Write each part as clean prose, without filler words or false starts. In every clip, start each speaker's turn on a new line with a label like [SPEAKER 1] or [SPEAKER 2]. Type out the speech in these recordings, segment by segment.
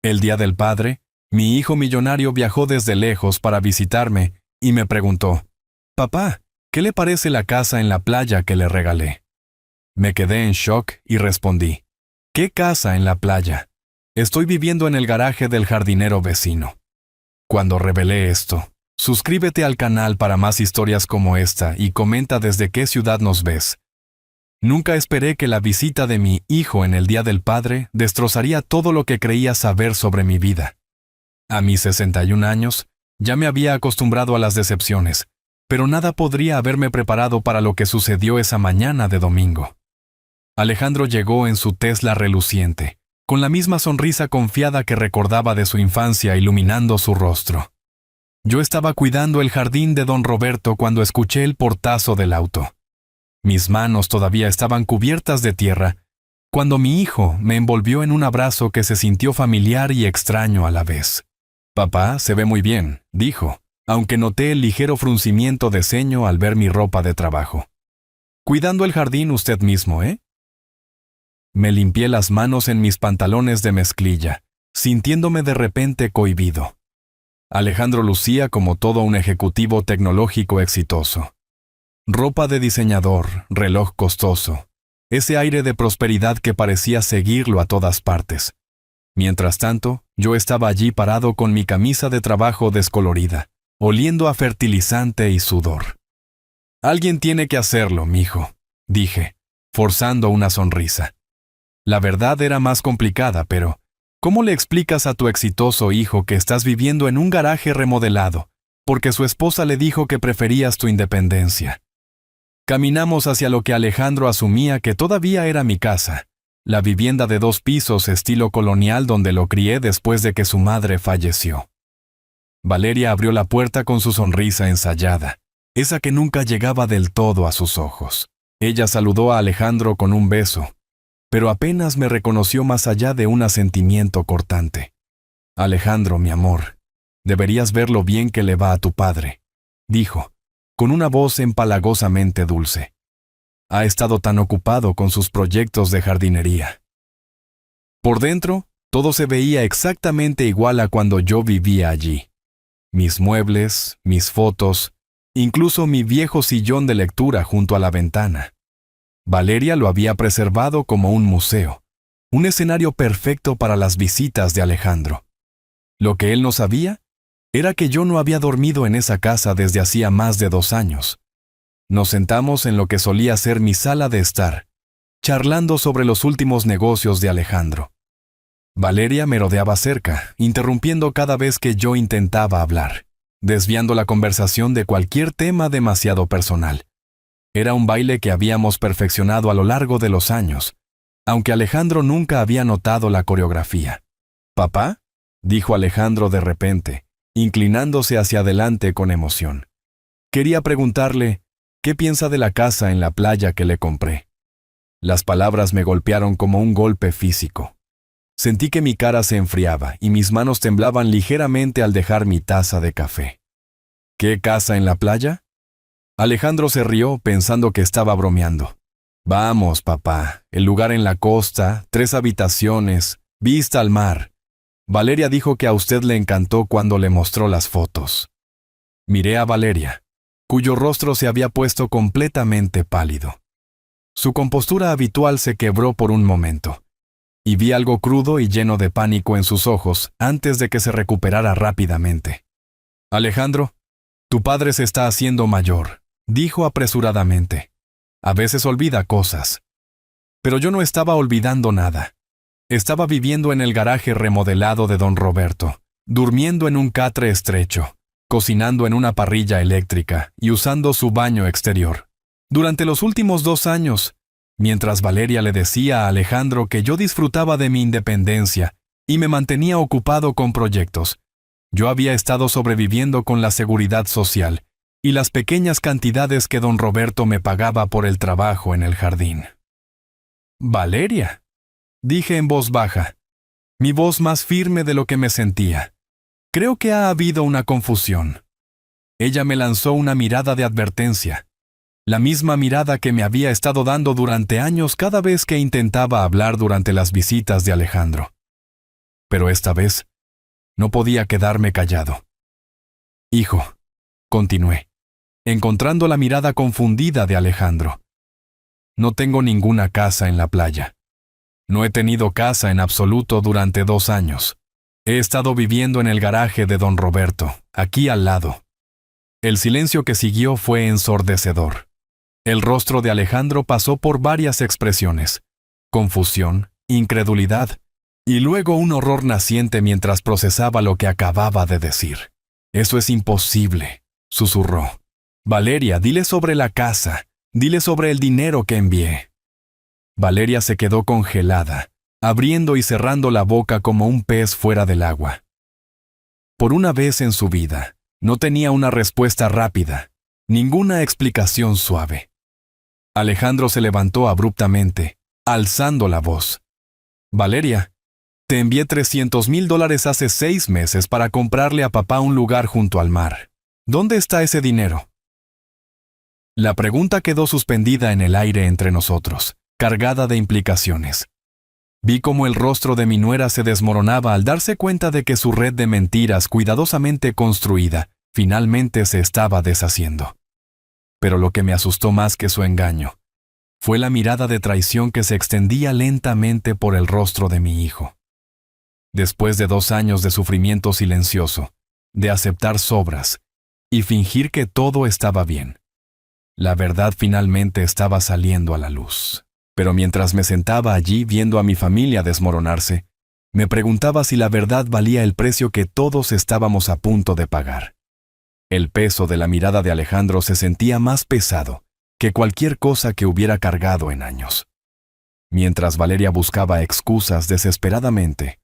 [SPEAKER 1] El Día del Padre, mi hijo millonario viajó desde lejos para visitarme y me preguntó, «Papá, ¿qué le parece la casa en la playa que le regalé?» Me quedé en shock y respondí, «¿Qué casa en la playa? Estoy viviendo en el garaje del jardinero vecino». Cuando revelé esto, suscríbete al canal para más historias como esta y comenta desde qué ciudad nos ves. Nunca esperé que la visita de mi hijo en el Día del Padre destrozaría todo lo que creía saber sobre mi vida. A mis 61 años, ya me había acostumbrado a las decepciones, pero nada podría haberme preparado para lo que sucedió esa mañana de domingo. Alejandro llegó en su Tesla reluciente, con la misma sonrisa confiada que recordaba de su infancia iluminando su rostro. Yo estaba cuidando el jardín de don Roberto cuando escuché el portazo del auto. Mis manos todavía estaban cubiertas de tierra, cuando mi hijo me envolvió en un abrazo que se sintió familiar y extraño a la vez. «Papá, se ve muy bien», dijo, aunque noté el ligero fruncimiento de ceño al ver mi ropa de trabajo. «Cuidando el jardín usted mismo, ¿eh?» Me limpié las manos en mis pantalones de mezclilla, sintiéndome de repente cohibido. Alejandro lucía como todo un ejecutivo tecnológico exitoso. Ropa de diseñador, reloj costoso, ese aire de prosperidad que parecía seguirlo a todas partes. Mientras tanto, yo estaba allí parado con mi camisa de trabajo descolorida, oliendo a fertilizante y sudor. «Alguien tiene que hacerlo, mijo», dije, forzando una sonrisa. La verdad era más complicada, pero ¿cómo le explicas a tu exitoso hijo que estás viviendo en un garaje remodelado, porque su esposa le dijo que preferías tu independencia? Caminamos hacia lo que Alejandro asumía que todavía era mi casa, la vivienda de 2 pisos estilo colonial donde lo crié después de que su madre falleció. Valeria abrió la puerta con su sonrisa ensayada, esa que nunca llegaba del todo a sus ojos. Ella saludó a Alejandro con un beso, pero apenas me reconoció más allá de un asentimiento cortante. «Alejandro, mi amor, deberías ver lo bien que le va a tu padre», dijo, con una voz empalagosamente dulce. «Ha estado tan ocupado con sus proyectos de jardinería». Por dentro, todo se veía exactamente igual a cuando yo vivía allí. Mis muebles, mis fotos, incluso mi viejo sillón de lectura junto a la ventana. Valeria lo había preservado como un museo, un escenario perfecto para las visitas de Alejandro. Lo que él no sabía era que yo no había dormido en esa casa desde hacía más de 2 años. Nos sentamos en lo que solía ser mi sala de estar, charlando sobre los últimos negocios de Alejandro. Valeria me rodeaba cerca, interrumpiendo cada vez que yo intentaba hablar, desviando la conversación de cualquier tema demasiado personal. Era un baile que habíamos perfeccionado a lo largo de los años, aunque Alejandro nunca había notado la coreografía. «¿Papá?», dijo Alejandro de repente, inclinándose hacia adelante con emoción. Quería preguntarle, ¿qué piensa de la casa en la playa que le compré? Las palabras me golpearon como un golpe físico. Sentí que mi cara se enfriaba y mis manos temblaban ligeramente al dejar mi taza de café. «¿Qué casa en la playa?». Alejandro se rió pensando que estaba bromeando. «Vamos, papá, el lugar en la costa, 3 habitaciones, vista al mar. Valeria dijo que a usted le encantó cuando le mostró las fotos». Miré a Valeria, cuyo rostro se había puesto completamente pálido. Su compostura habitual se quebró por un momento, y vi algo crudo y lleno de pánico en sus ojos antes de que se recuperara rápidamente. «Alejandro, tu padre se está haciendo mayor», dijo apresuradamente. «A veces olvida cosas». Pero yo no estaba olvidando nada. Estaba viviendo en el garaje remodelado de don Roberto, durmiendo en un catre estrecho, cocinando en una parrilla eléctrica y usando su baño exterior. Durante los últimos 2 años, mientras Valeria le decía a Alejandro que yo disfrutaba de mi independencia y me mantenía ocupado con proyectos, yo había estado sobreviviendo con la seguridad social y las pequeñas cantidades que don Roberto me pagaba por el trabajo en el jardín. «Valeria», dije en voz baja, mi voz más firme de lo que me sentía. «Creo que ha habido una confusión». Ella me lanzó una mirada de advertencia, la misma mirada que me había estado dando durante años cada vez que intentaba hablar durante las visitas de Alejandro. Pero esta vez, no podía quedarme callado. Hijo, continué, encontrando la mirada confundida de Alejandro. No tengo ninguna casa en la playa. No he tenido casa en absoluto durante 2 años. He estado viviendo en el garaje de don Roberto, aquí al lado. El silencio que siguió fue ensordecedor. El rostro de Alejandro pasó por varias expresiones: confusión, incredulidad, y luego un horror naciente mientras procesaba lo que acababa de decir. «Eso es imposible», susurró. «Valeria, dile sobre la casa, dile sobre el dinero que envié». Valeria se quedó congelada, abriendo y cerrando la boca como un pez fuera del agua. Por una vez en su vida, no tenía una respuesta rápida, ninguna explicación suave. Alejandro se levantó abruptamente, alzando la voz. «Valeria, te envié $300,000 hace 6 meses para comprarle a papá un lugar junto al mar. ¿Dónde está ese dinero?» La pregunta quedó suspendida en el aire entre nosotros, cargada de implicaciones. Vi cómo el rostro de mi nuera se desmoronaba al darse cuenta de que su red de mentiras cuidadosamente construida finalmente se estaba deshaciendo. Pero lo que me asustó más que su engaño fue la mirada de traición que se extendía lentamente por el rostro de mi hijo. Después de 2 años de sufrimiento silencioso, de aceptar sobras y fingir que todo estaba bien, la verdad finalmente estaba saliendo a la luz. Pero mientras me sentaba allí viendo a mi familia desmoronarse, me preguntaba si la verdad valía el precio que todos estábamos a punto de pagar. El peso de la mirada de Alejandro se sentía más pesado que cualquier cosa que hubiera cargado en años. Mientras Valeria buscaba excusas desesperadamente,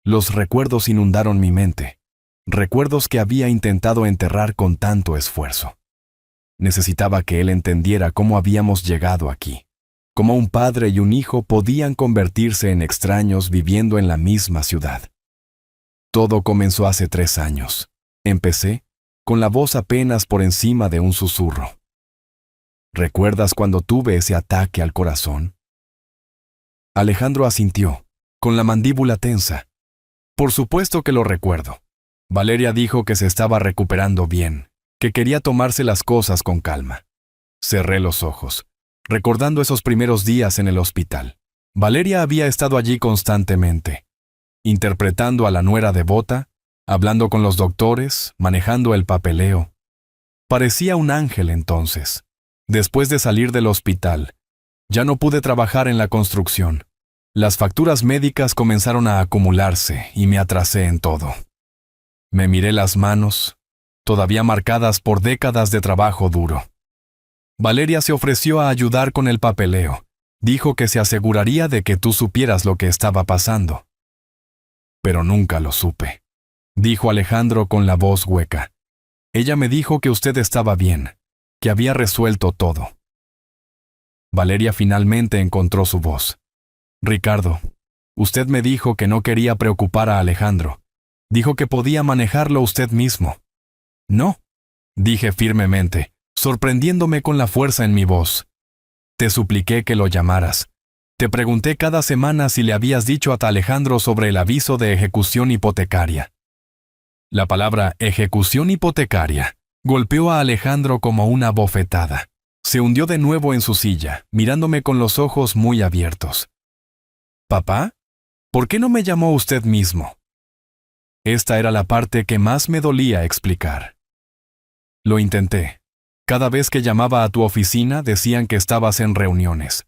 [SPEAKER 1] los recuerdos inundaron mi mente, recuerdos que había intentado enterrar con tanto esfuerzo. Necesitaba que él entendiera cómo habíamos llegado aquí. Cómo un padre y un hijo podían convertirse en extraños viviendo en la misma ciudad. Todo comenzó hace 3 años. Empecé con la voz apenas por encima de un susurro. ¿Recuerdas cuando tuve ese ataque al corazón? Alejandro asintió, con la mandíbula tensa. Por supuesto que lo recuerdo. Valeria dijo que se estaba recuperando bien, que quería tomarse las cosas con calma. Cerré los ojos, recordando esos primeros días en el hospital. Valeria había estado allí constantemente, interpretando a la nuera devota, hablando con los doctores, manejando el papeleo. Parecía un ángel entonces. Después de salir del hospital, ya no pude trabajar en la construcción. Las facturas médicas comenzaron a acumularse y me atrasé en todo. Me miré las manos, todavía marcadas por décadas de trabajo duro. Valeria se ofreció a ayudar con el papeleo. Dijo que se aseguraría de que tú supieras lo que estaba pasando. Pero nunca lo supe, dijo Alejandro con la voz hueca. Ella me dijo que usted estaba bien, que había resuelto todo. Valeria finalmente encontró su voz. Ricardo, usted me dijo que no quería preocupar a Alejandro. Dijo que podía manejarlo usted mismo. No, dije firmemente, sorprendiéndome con la fuerza en mi voz. Te supliqué que lo llamaras. Te pregunté cada semana si le habías dicho a Alejandro sobre el aviso de ejecución hipotecaria. La palabra ejecución hipotecaria golpeó a Alejandro como una bofetada. Se hundió de nuevo en su silla, mirándome con los ojos muy abiertos. «¿Papá? ¿Por qué no me llamó usted mismo?» Esta era la parte que más me dolía explicar. Lo intenté. Cada vez que llamaba a tu oficina decían que estabas en reuniones.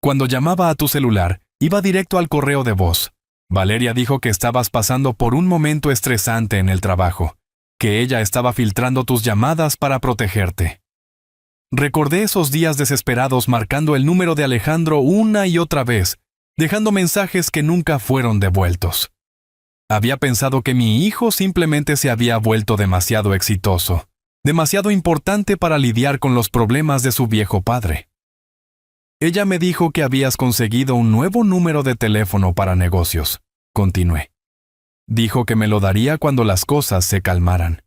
[SPEAKER 1] Cuando llamaba a tu celular, iba directo al correo de voz. Valeria dijo que estabas pasando por un momento estresante en el trabajo, que ella estaba filtrando tus llamadas para protegerte. Recordé esos días desesperados marcando el número de Alejandro una y otra vez, dejando mensajes que nunca fueron devueltos. Había pensado que mi hijo simplemente se había vuelto demasiado exitoso, demasiado importante para lidiar con los problemas de su viejo padre. Ella me dijo que habías conseguido un nuevo número de teléfono para negocios. Continué. Dijo que me lo daría cuando las cosas se calmaran.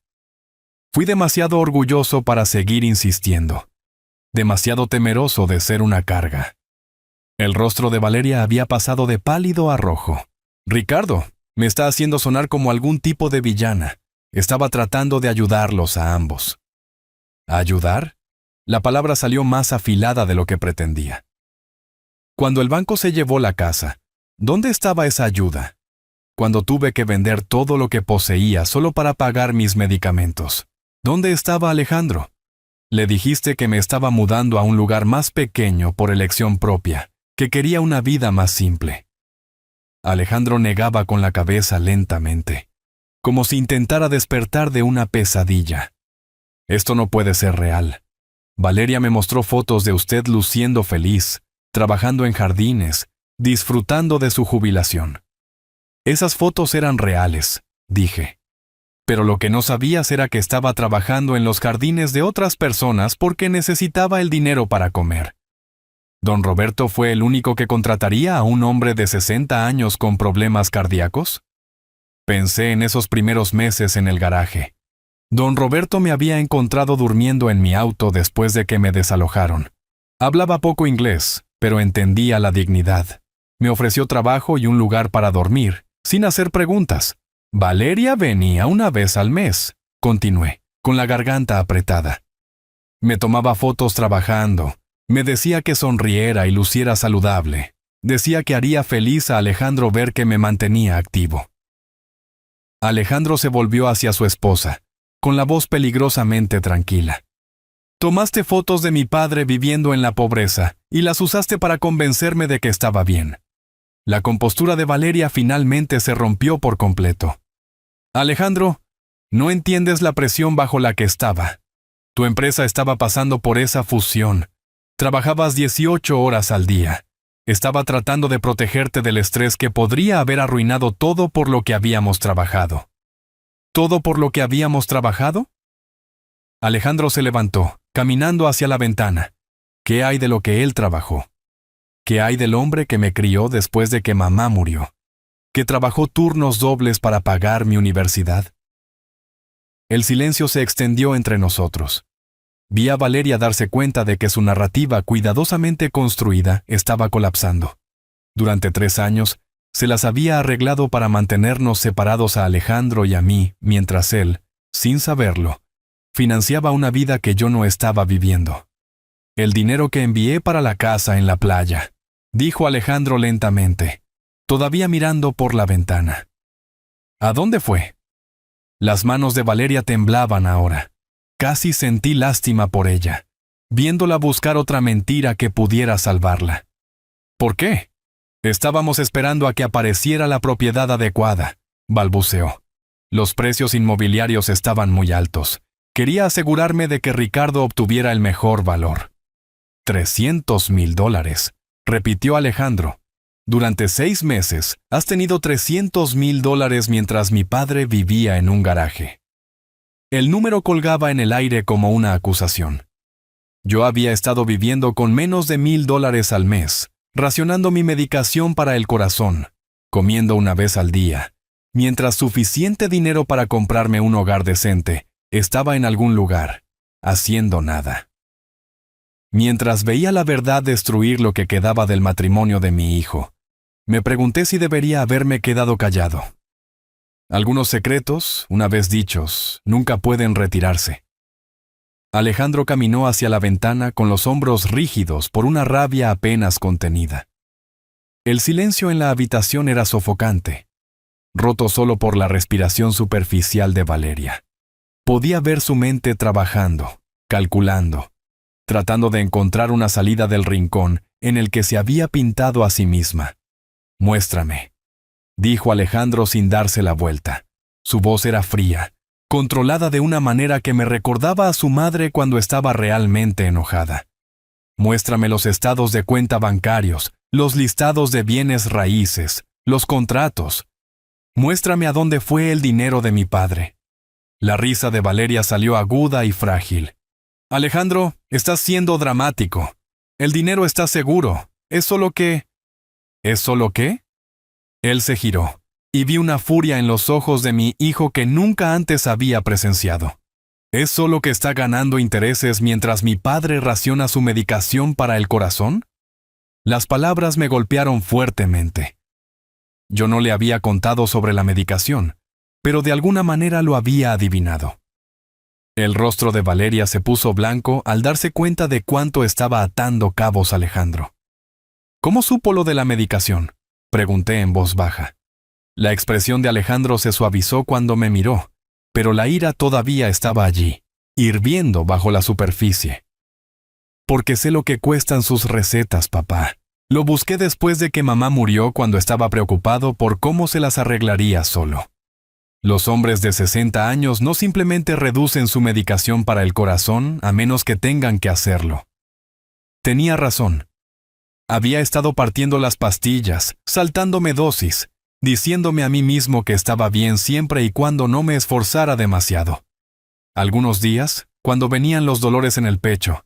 [SPEAKER 1] Fui demasiado orgulloso para seguir insistiendo. Demasiado temeroso de ser una carga. El rostro de Valeria había pasado de pálido a rojo. Ricardo, Me está haciendo sonar como algún tipo de villana. Estaba tratando de ayudarlos a ambos. ¿Ayudar? La palabra salió más afilada de lo que pretendía. Cuando el banco se llevó la casa, ¿dónde estaba esa ayuda? Cuando tuve que vender todo lo que poseía solo para pagar mis medicamentos, ¿dónde estaba Alejandro? Le dijiste que me estaba mudando a un lugar más pequeño por elección propia, que quería una vida más simple. Alejandro negaba con la cabeza lentamente, como si intentara despertar de una pesadilla. Esto no puede ser real. Valeria me mostró fotos de usted luciendo feliz, trabajando en jardines, disfrutando de su jubilación. Esas fotos eran reales, dije. Pero lo que no sabías era que estaba trabajando en los jardines de otras personas porque necesitaba el dinero para comer. ¿Don Roberto fue el único que contrataría a un hombre de 60 años con problemas cardíacos? Pensé en esos primeros meses en el garaje. Don Roberto me había encontrado durmiendo en mi auto después de que me desalojaron. Hablaba poco inglés, pero entendía la dignidad. Me ofreció trabajo y un lugar para dormir, sin hacer preguntas. Valeria venía una vez al mes, continué, con la garganta apretada. Me tomaba fotos trabajando. Me decía que sonriera y luciera saludable. Decía que haría feliz a Alejandro ver que me mantenía activo. Alejandro se volvió hacia su esposa, con la voz peligrosamente tranquila. Tomaste fotos de mi padre viviendo en la pobreza y las usaste para convencerme de que estaba bien. La compostura de Valeria finalmente se rompió por completo. Alejandro, no entiendes la presión bajo la que estaba. Tu empresa estaba pasando por esa fusión. Trabajabas 18 horas al día. Estaba tratando de protegerte del estrés que podría haber arruinado todo por lo que habíamos trabajado. ¿Todo por lo que habíamos trabajado? Alejandro se levantó, caminando hacia la ventana. ¿Qué hay de lo que él trabajó? ¿Qué hay del hombre que me crió después de que mamá murió? ¿Que trabajó turnos dobles para pagar mi universidad? El silencio se extendió entre nosotros. Vi a Valeria darse cuenta de que su narrativa cuidadosamente construida estaba colapsando. Durante 3 años, se las había arreglado para mantenernos separados a Alejandro y a mí, mientras él, sin saberlo, financiaba una vida que yo no estaba viviendo. El dinero que envié para la casa en la playa, dijo Alejandro lentamente, todavía mirando por la ventana. ¿A dónde fue? Las manos de Valeria temblaban ahora. Casi sentí lástima por ella, viéndola buscar otra mentira que pudiera salvarla. ¿Por qué? Estábamos esperando a que apareciera la propiedad adecuada, balbuceó. Los precios inmobiliarios estaban muy altos. Quería asegurarme de que Ricardo obtuviera el mejor valor. $300,000, repitió Alejandro. Durante 6 meses has tenido $300,000 mientras mi padre vivía en un garaje. El número colgaba en el aire como una acusación. Yo había estado viviendo con menos de $1,000 al mes, racionando mi medicación para el corazón, comiendo una vez al día, mientras suficiente dinero para comprarme un hogar decente estaba en algún lugar, haciendo nada. Mientras veía la verdad destruir lo que quedaba del matrimonio de mi hijo, me pregunté si debería haberme quedado callado. Algunos secretos, una vez dichos, nunca pueden retirarse. Alejandro caminó hacia la ventana con los hombros rígidos por una rabia apenas contenida. El silencio en la habitación era sofocante, roto solo por la respiración superficial de Valeria. Podía ver su mente trabajando, calculando, tratando de encontrar una salida del rincón en el que se había pintado a sí misma. «Muéstrame», dijo Alejandro sin darse la vuelta. Su voz era fría, controlada de una manera que me recordaba a su madre cuando estaba realmente enojada. «Muéstrame los estados de cuenta bancarios, los listados de bienes raíces, los contratos. Muéstrame a dónde fue el dinero de mi padre». La risa de Valeria salió aguda y frágil. «Alejandro, estás siendo dramático. El dinero está seguro. ¿Es solo que...» ¿Es solo qué? Él se giró, y vi una furia en los ojos de mi hijo que nunca antes había presenciado. ¿Es solo que está ganando intereses mientras mi padre raciona su medicación para el corazón? Las palabras me golpearon fuertemente. Yo no le había contado sobre la medicación, pero de alguna manera lo había adivinado. El rostro de Valeria se puso blanco al darse cuenta de cuánto estaba atando cabos Alejandro. ¿Cómo supo lo de la medicación?, pregunté en voz baja. La expresión de Alejandro se suavizó cuando me miró, pero la ira todavía estaba allí, hirviendo bajo la superficie. Porque sé lo que cuestan sus recetas, papá. Lo busqué después de que mamá murió cuando estaba preocupado por cómo se las arreglaría solo. Los hombres de 60 años no simplemente reducen su medicación para el corazón a menos que tengan que hacerlo. Tenía razón. Había estado partiendo las pastillas, saltándome dosis, diciéndome a mí mismo que estaba bien siempre y cuando no me esforzara demasiado. Algunos días, cuando venían los dolores en el pecho,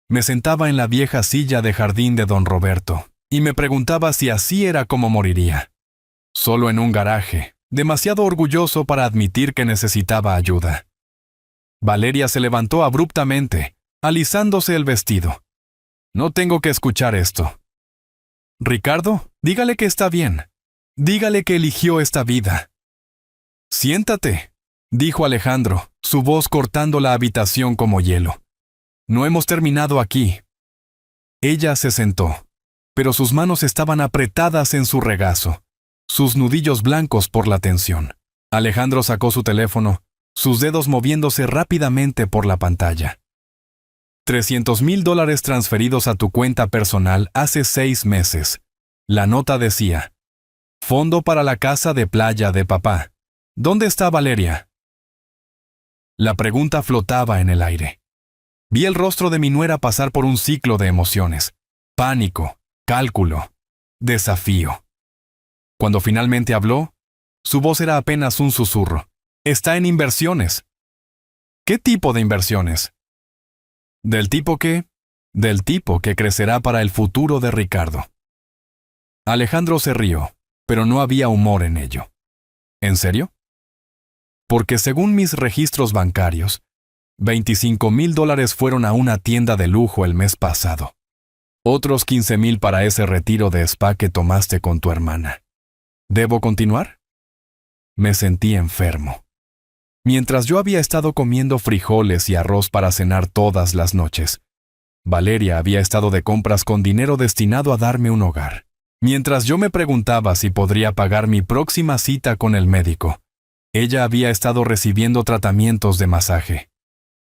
[SPEAKER 1] me sentaba en la vieja silla de jardín de don Roberto y me preguntaba si así era como moriría. Solo en un garaje, demasiado orgulloso para admitir que necesitaba ayuda. Valeria se levantó abruptamente, alisándose el vestido. No tengo que escuchar esto. Ricardo, dígale que está bien. Dígale que eligió esta vida. Siéntate, dijo Alejandro, su voz cortando la habitación como hielo. No hemos terminado aquí. Ella se sentó, pero sus manos estaban apretadas en su regazo, sus nudillos blancos por la tensión. Alejandro sacó su teléfono, sus dedos moviéndose rápidamente por la pantalla. $300,000 transferidos a tu cuenta personal hace 6 meses. La nota decía: Fondo para la casa de playa de papá. ¿Dónde está Valeria? La pregunta flotaba en el aire. Vi el rostro de mi nuera pasar por un ciclo de emociones: pánico, cálculo, desafío. Cuando finalmente habló, su voz era apenas un susurro. Está en inversiones. ¿Qué tipo de inversiones? Del tipo que crecerá para el futuro de Ricardo. Alejandro se rió, pero no había humor en ello. ¿En serio? Porque según mis registros bancarios, $25,000 fueron a una tienda de lujo el mes pasado. Otros 15,000 para ese retiro de spa que tomaste con tu hermana. ¿Debo continuar? Me sentí enfermo. Mientras yo había estado comiendo frijoles y arroz para cenar todas las noches, Valeria había estado de compras con dinero destinado a darme un hogar. Mientras yo me preguntaba si podría pagar mi próxima cita con el médico, ella había estado recibiendo tratamientos de masaje.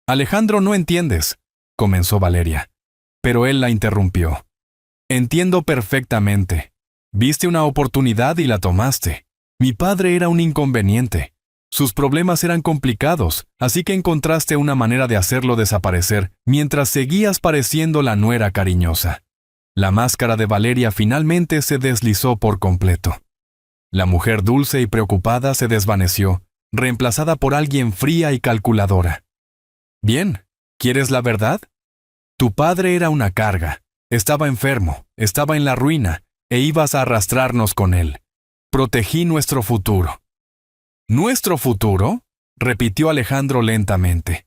[SPEAKER 1] Alejandro, no entiendes, comenzó Valeria, pero él la interrumpió. Entiendo perfectamente. Viste una oportunidad y la tomaste. Mi padre era un inconveniente. Sus problemas eran complicados, así que encontraste una manera de hacerlo desaparecer mientras seguías pareciendo la nuera cariñosa. La máscara de Valeria finalmente se deslizó por completo. La mujer dulce y preocupada se desvaneció, reemplazada por alguien fría y calculadora. Bien, ¿quieres la verdad? Tu padre era una carga, estaba enfermo, estaba en la ruina, e ibas a arrastrarnos con él. Protegí nuestro futuro. ¿Nuestro futuro?, repitió Alejandro lentamente.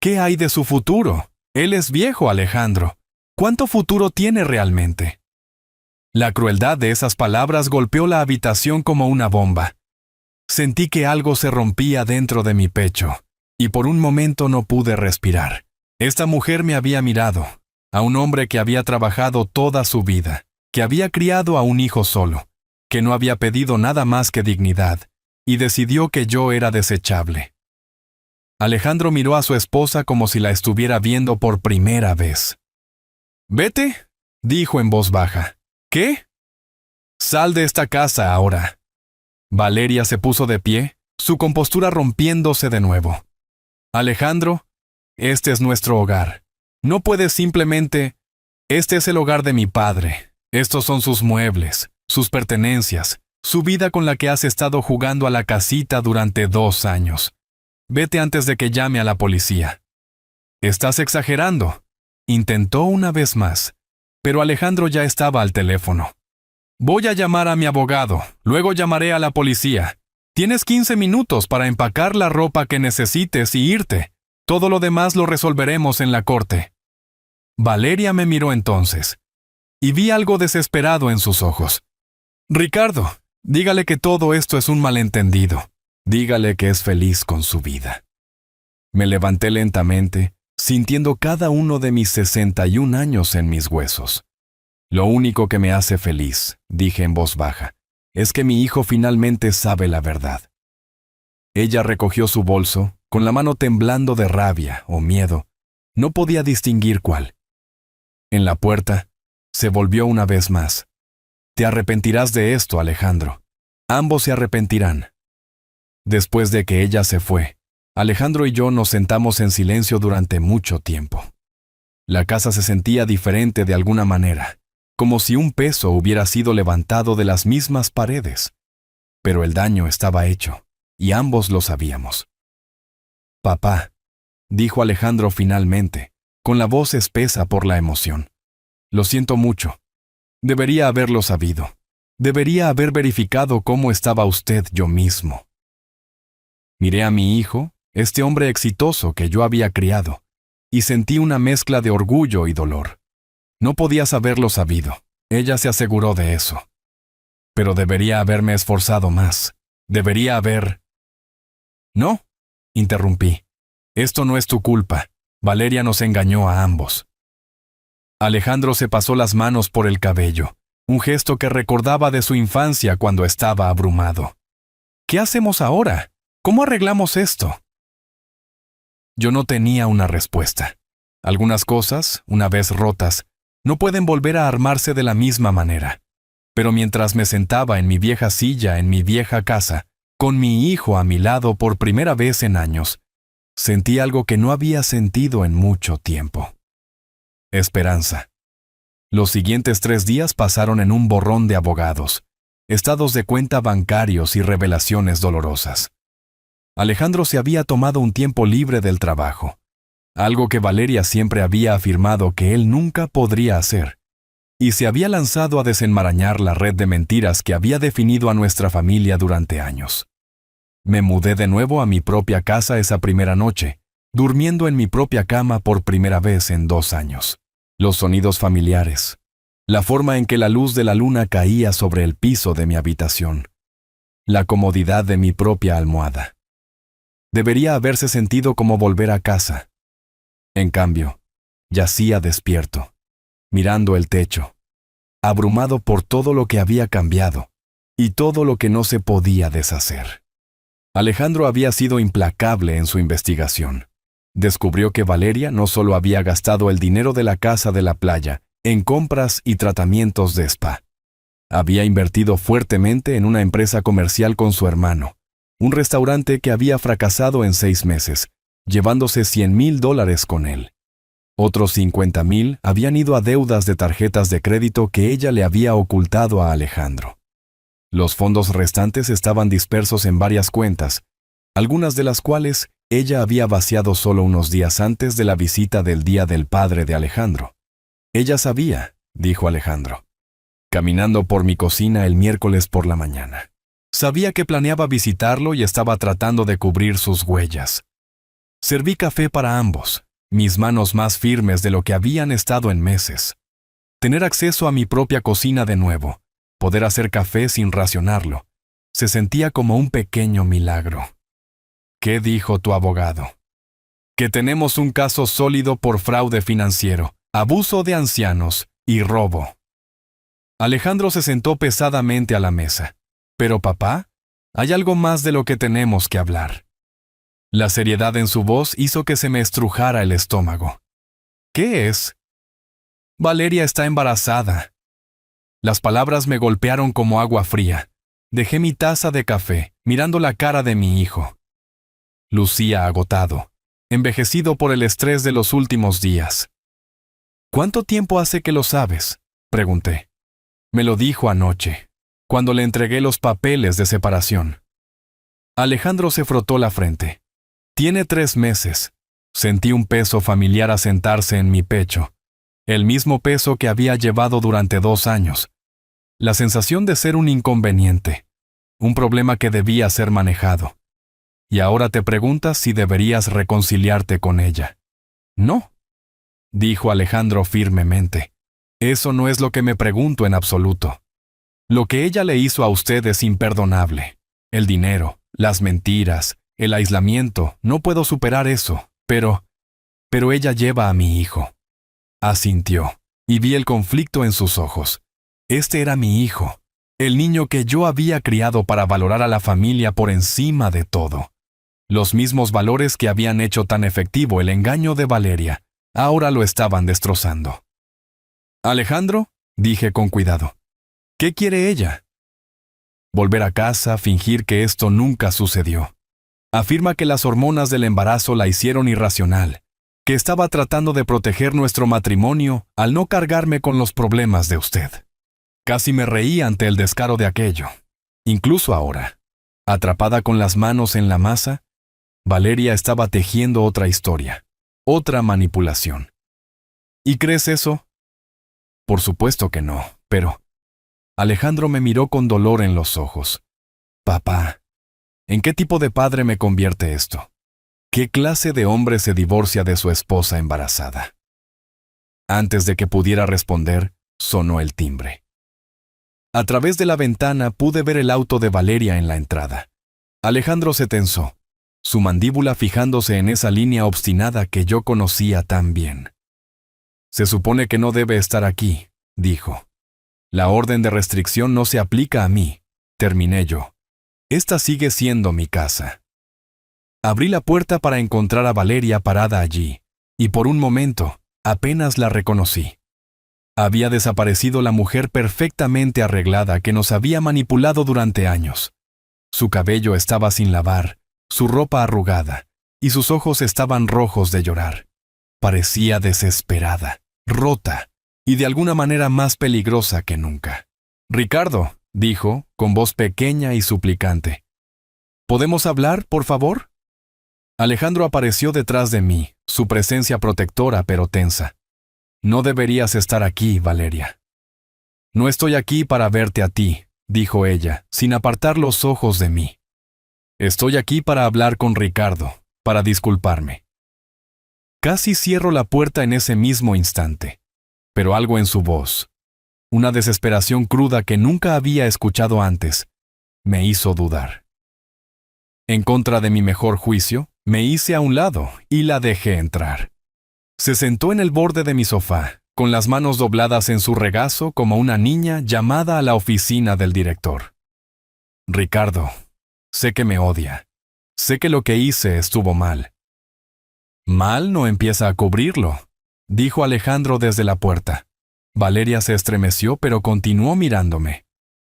[SPEAKER 1] ¿Qué hay de su futuro? Él es viejo, Alejandro. ¿Cuánto futuro tiene realmente? La crueldad de esas palabras golpeó la habitación como una bomba. Sentí que algo se rompía dentro de mi pecho, y por un momento no pude respirar. Esta mujer me había mirado, a un hombre que había trabajado toda su vida, que había criado a un hijo solo, que no había pedido nada más que dignidad, y decidió que yo era desechable. Alejandro miró a su esposa como si la estuviera viendo por primera vez. «Vete», dijo en voz baja. «¿Qué?» «Sal de esta casa ahora». Valeria se puso de pie, su compostura rompiéndose de nuevo. «Alejandro, este es nuestro hogar. No puedes simplemente... Este es el hogar de mi padre. Estos son sus muebles, sus pertenencias, su vida con la que has estado jugando a la casita durante 2 años. Vete antes de que llame a la policía». «Estás exagerando», intentó una vez más, pero Alejandro ya estaba al teléfono. «Voy a llamar a mi abogado, luego llamaré a la policía. Tienes 15 minutos para empacar la ropa que necesites y irte. Todo lo demás lo resolveremos en la corte». Valeria me miró entonces, y vi algo desesperado en sus ojos. «Ricardo, Dígale que todo esto es un malentendido. Dígale que es feliz con su vida. Me levanté lentamente, sintiendo cada uno de mis 61 años en mis huesos. Lo único que me hace feliz, dije en voz baja, es que mi hijo finalmente sabe la verdad. Ella recogió su bolso, con la mano temblando de rabia o miedo. No podía distinguir cuál. En la puerta, se volvió una vez más. Te arrepentirás de esto, Alejandro. Ambos se arrepentirán. Después de que ella se fue, Alejandro y yo nos sentamos en silencio durante mucho tiempo. La casa se sentía diferente de alguna manera, como si un peso hubiera sido levantado de las mismas paredes. Pero el daño estaba hecho, y ambos lo sabíamos. Papá, dijo Alejandro finalmente, con la voz espesa por la emoción. Lo siento mucho. Debería haberlo sabido. Debería haber verificado cómo estaba usted yo mismo. Miré a mi hijo, este hombre exitoso que yo había criado, y sentí una mezcla de orgullo y dolor. No podías haberlo sabido. Ella se aseguró de eso. Pero debería haberme esforzado más. Debería haber... No, interrumpí. Esto no es tu culpa. Valeria nos engañó a ambos. Alejandro se pasó las manos por el cabello, un gesto que recordaba de su infancia cuando estaba abrumado. ¿Qué hacemos ahora? ¿Cómo arreglamos esto? Yo no tenía una respuesta. Algunas cosas, una vez rotas, no pueden volver a armarse de la misma manera. Pero mientras me sentaba en mi vieja silla en mi vieja casa, con mi hijo a mi lado por primera vez en años, sentí algo que no había sentido en mucho tiempo. Esperanza. Los siguientes 3 días pasaron en un borrón de abogados, estados de cuenta bancarios y revelaciones dolorosas. Alejandro se había tomado un tiempo libre del trabajo, algo que Valeria siempre había afirmado que él nunca podría hacer, y se había lanzado a desenmarañar la red de mentiras que había definido a nuestra familia durante años. Me mudé de nuevo a mi propia casa esa primera noche, durmiendo en mi propia cama por primera vez en 2 años. Los sonidos familiares, la forma en que la luz de la luna caía sobre el piso de mi habitación, la comodidad de mi propia almohada. Debería haberse sentido como volver a casa. En cambio, yacía despierto, mirando el techo, abrumado por todo lo que había cambiado y todo lo que no se podía deshacer. Alejandro había sido implacable en su investigación. Descubrió que Valeria no solo había gastado el dinero de la casa de la playa en compras y tratamientos de spa. Había invertido fuertemente en una empresa comercial con su hermano, un restaurante que había fracasado en 6 meses, llevándose $100,000 con él. Otros 50,000 habían ido a deudas de tarjetas de crédito que ella le había ocultado a Alejandro. Los fondos restantes estaban dispersos en varias cuentas, algunas de las cuales ella había vaciado solo unos días antes de la visita del Día del Padre de Alejandro. Ella sabía, dijo Alejandro, caminando por mi cocina el miércoles por la mañana. Sabía que planeaba visitarlo y estaba tratando de cubrir sus huellas. Serví café para ambos, mis manos más firmes de lo que habían estado en meses. Tener acceso a mi propia cocina de nuevo, poder hacer café sin racionarlo, se sentía como un pequeño milagro. ¿Qué dijo tu abogado? Que tenemos un caso sólido por fraude financiero, abuso de ancianos y robo. Alejandro se sentó pesadamente a la mesa. Pero papá, hay algo más de lo que tenemos que hablar. La seriedad en su voz hizo que se me estrujara el estómago. ¿Qué es? Valeria está embarazada. Las palabras me golpearon como agua fría. Dejé mi taza de café, mirando la cara de mi hijo. Lucía agotado, envejecido por el estrés de los últimos días. ¿Cuánto tiempo hace que lo sabes?, pregunté. Me lo dijo anoche, cuando le entregué los papeles de separación. Alejandro se frotó la frente. Tiene 3 meses. Sentí un peso familiar asentarse en mi pecho, el mismo peso que había llevado durante 2 años. La sensación de ser un inconveniente, un problema que debía ser manejado. Y ahora te preguntas si deberías reconciliarte con ella. No, dijo Alejandro firmemente. Eso no es lo que me pregunto en absoluto. Lo que ella le hizo a usted es imperdonable. El dinero, las mentiras, el aislamiento, no puedo superar eso, pero ella lleva a mi hijo. Asintió, y vi el conflicto en sus ojos. Este era mi hijo, el niño que yo había criado para valorar a la familia por encima de todo. Los mismos valores que habían hecho tan efectivo el engaño de Valeria, ahora lo estaban destrozando. «Alejandro», dije con cuidado, «¿qué quiere ella?» Volver a casa, fingir que esto nunca sucedió. Afirma que las hormonas del embarazo la hicieron irracional, que estaba tratando de proteger nuestro matrimonio al no cargarme con los problemas de usted. Casi me reí ante el descaro de aquello. Incluso ahora, atrapada con las manos en la masa, Valeria estaba tejiendo otra historia, otra manipulación. ¿Y crees eso? Por supuesto que no, pero... Alejandro me miró con dolor en los ojos. «Papá, ¿en qué tipo de padre me convierte esto? ¿Qué clase de hombre se divorcia de su esposa embarazada?» Antes de que pudiera responder, sonó el timbre. A través de la ventana pude ver el auto de Valeria en la entrada. Alejandro se tensó, su mandíbula fijándose en esa línea obstinada que yo conocía tan bien. «Se supone que no debe estar aquí», dijo. «La orden de restricción no se aplica a mí», terminé yo. «Esta sigue siendo mi casa». Abrí la puerta para encontrar a Valeria parada allí, y por un momento apenas la reconocí. Había desaparecido la mujer perfectamente arreglada que nos había manipulado durante años. Su cabello estaba sin lavar, su ropa arrugada, y sus ojos estaban rojos de llorar. Parecía desesperada, rota, y de alguna manera más peligrosa que nunca. «Ricardo», dijo, con voz pequeña y suplicante. «¿Podemos hablar, por favor?» Alejandro apareció detrás de mí, su presencia protectora pero tensa. «No deberías estar aquí, Valeria». «No estoy aquí para verte a ti», dijo ella, sin apartar los ojos de mí. «Estoy aquí para hablar con Ricardo, para disculparme». Casi cierro la puerta en ese mismo instante, pero algo en su voz, una desesperación cruda que nunca había escuchado antes, me hizo dudar. En contra de mi mejor juicio, me hice a un lado y la dejé entrar. Se sentó en el borde de mi sofá, con las manos dobladas en su regazo como una niña llamada a la oficina del director. «Ricardo, sé que me odia. Sé que lo que hice estuvo mal». «Mal no empieza a cubrirlo», dijo Alejandro desde la puerta. Valeria se estremeció pero continuó mirándome.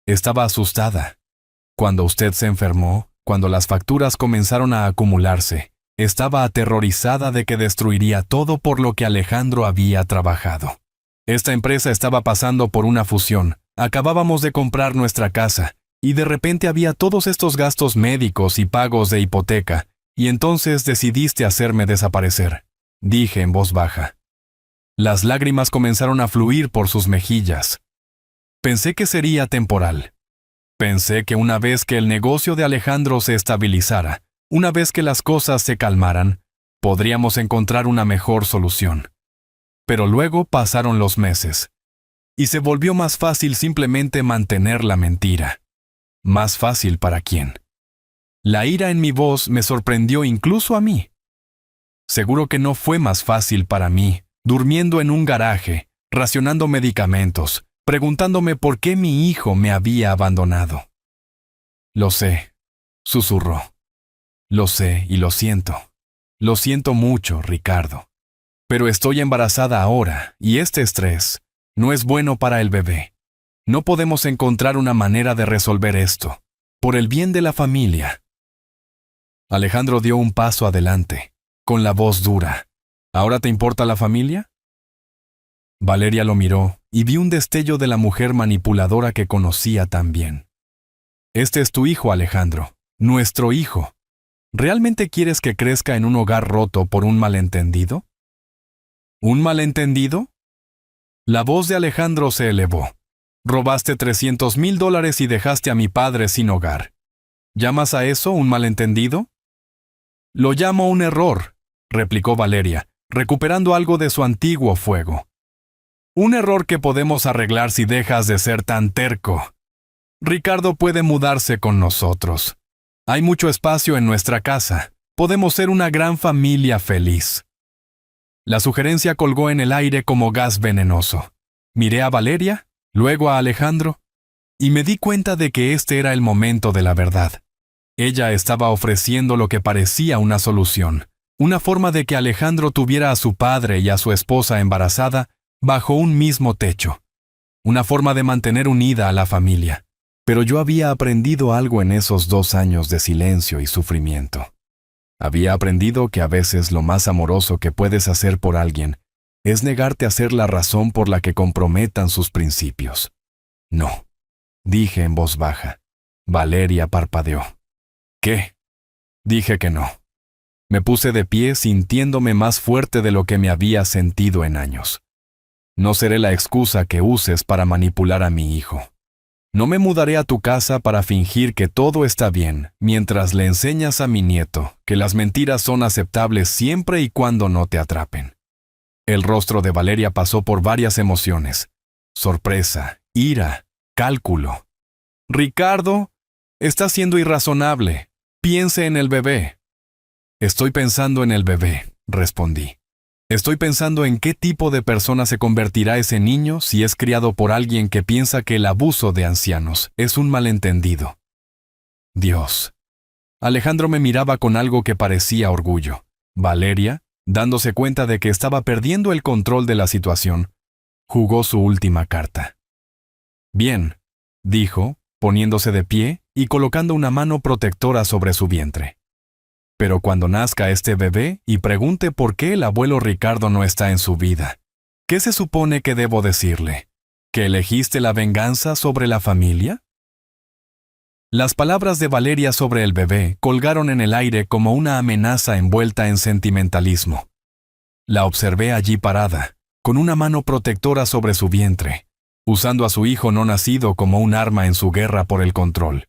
[SPEAKER 1] Estaba asustada. Cuando usted se enfermó, cuando las facturas comenzaron a acumularse, estaba aterrorizada de que destruiría todo por lo que Alejandro había trabajado. Esta empresa estaba pasando por una fusión, acabábamos de comprar nuestra casa, y de repente había todos estos gastos médicos y pagos de hipoteca, y entonces decidiste hacerme desaparecer, dije en voz baja. Las lágrimas comenzaron a fluir por sus mejillas. Pensé que sería temporal. Pensé que una vez que el negocio de Alejandro se estabilizara, una vez que las cosas se calmaran, podríamos encontrar una mejor solución. Pero luego pasaron los meses, y se volvió más fácil simplemente mantener la mentira. ¿Más fácil para quién? La ira en mi voz me sorprendió incluso a mí. Seguro que no fue más fácil para mí, durmiendo en un garaje, racionando medicamentos, preguntándome por qué mi hijo me había abandonado. «Lo sé», susurró. «Lo sé y lo siento. Lo siento mucho, Ricardo. Pero estoy embarazada ahora, y este estrés no es bueno para el bebé. No podemos encontrar una manera de resolver esto, por el bien de la familia». Alejandro dio un paso adelante, con la voz dura. «¿Ahora te importa la familia?» Valeria lo miró y vi un destello de la mujer manipuladora que conocía tan bien. «Este es tu hijo, Alejandro, nuestro hijo. ¿Realmente quieres que crezca en un hogar roto por un malentendido?» «¿Un malentendido?» La voz de Alejandro se elevó. «Robaste $300,000 y dejaste a mi padre sin hogar. ¿Llamas a eso un malentendido?» «Lo llamo un error», replicó Valeria, recuperando algo de su antiguo fuego. «Un error que podemos arreglar si dejas de ser tan terco». Ricardo puede mudarse con nosotros. Hay mucho espacio en nuestra casa. Podemos ser una gran familia feliz. La sugerencia colgó en el aire como gas venenoso. Miré a Valeria, luego a Alejandro, y me di cuenta de que este era el momento de la verdad. Ella estaba ofreciendo lo que parecía una solución, una forma de que Alejandro tuviera a su padre y a su esposa embarazada bajo un mismo techo, una forma de mantener unida a la familia. Pero yo había aprendido algo en esos 2 años de silencio y sufrimiento. Había aprendido que a veces lo más amoroso que puedes hacer por alguien es negarte a ser la razón por la que comprometan sus principios. No, dije en voz baja. Valeria parpadeó. ¿Qué? Dije que no. Me puse de pie sintiéndome más fuerte de lo que me había sentido en años. No seré la excusa que uses para manipular a mi hijo. No me mudaré a tu casa para fingir que todo está bien mientras le enseñas a mi nieto que las mentiras son aceptables siempre y cuando no te atrapen. El rostro de Valeria pasó por varias emociones. Sorpresa, ira, cálculo. Ricardo, está siendo irrazonable. Piense en el bebé. Estoy pensando en el bebé, respondí. Estoy pensando en qué tipo de persona se convertirá ese niño si es criado por alguien que piensa que el abuso de ancianos es un malentendido. Dios. Alejandro me miraba con algo que parecía orgullo. Valeria, dándose cuenta de que estaba perdiendo el control de la situación, jugó su última carta. Bien, dijo, poniéndose de pie y colocando una mano protectora sobre su vientre. Pero cuando nazca este bebé y pregunte por qué el abuelo Ricardo no está en su vida, ¿qué se supone que debo decirle? ¿Que elegiste la venganza sobre la familia? Las palabras de Valeria sobre el bebé colgaron en el aire como una amenaza envuelta en sentimentalismo. La observé allí parada, con una mano protectora sobre su vientre, usando a su hijo no nacido como un arma en su guerra por el control.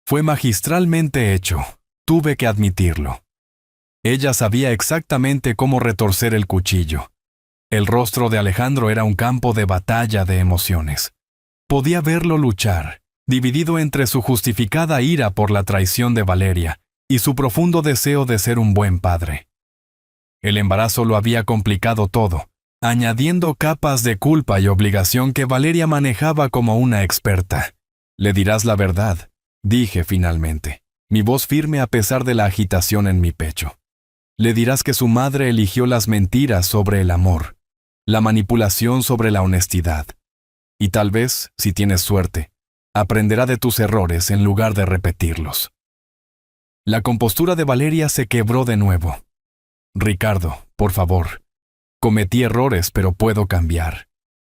[SPEAKER 1] Fue magistralmente hecho. Tuve que admitirlo. Ella sabía exactamente cómo retorcer el cuchillo. El rostro de Alejandro era un campo de batalla de emociones. Podía verlo luchar, dividido entre su justificada ira por la traición de Valeria y su profundo deseo de ser un buen padre. El embarazo lo había complicado todo, añadiendo capas de culpa y obligación que Valeria manejaba como una experta. «Le dirás la verdad», dije finalmente, mi voz firme a pesar de la agitación en mi pecho. Le dirás que su madre eligió las mentiras sobre el amor, la manipulación sobre la honestidad. Y tal vez, si tienes suerte, aprenderá de tus errores en lugar de repetirlos. La compostura de Valeria se quebró de nuevo. Ricardo, por favor. Cometí errores, pero puedo cambiar.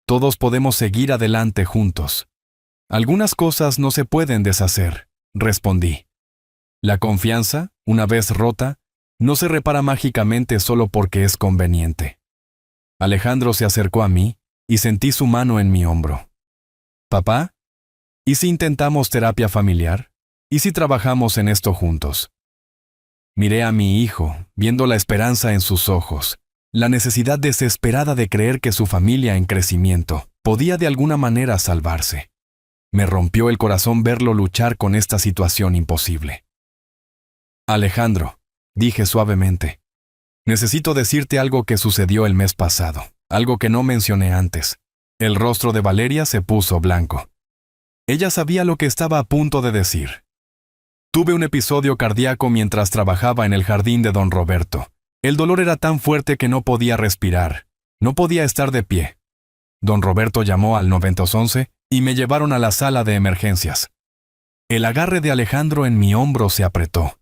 [SPEAKER 1] Todos podemos seguir adelante juntos. Algunas cosas no se pueden deshacer, respondí. La confianza, una vez rota, no se repara mágicamente solo porque es conveniente. Alejandro se acercó a mí y sentí su mano en mi hombro. «Papá, ¿y si intentamos terapia familiar? ¿Y si trabajamos en esto juntos?» Miré a mi hijo, viendo la esperanza en sus ojos, la necesidad desesperada de creer que su familia en crecimiento podía de alguna manera salvarse. Me rompió el corazón verlo luchar con esta situación imposible. «Alejandro», dije suavemente, «necesito decirte algo que sucedió el mes pasado, algo que no mencioné antes». El rostro de Valeria se puso blanco. Ella sabía lo que estaba a punto de decir. Tuve un episodio cardíaco mientras trabajaba en el jardín de don Roberto. El dolor era tan fuerte que no podía respirar, no podía estar de pie. Don Roberto llamó al 911 y me llevaron a la sala de emergencias. El agarre de Alejandro en mi hombro se apretó.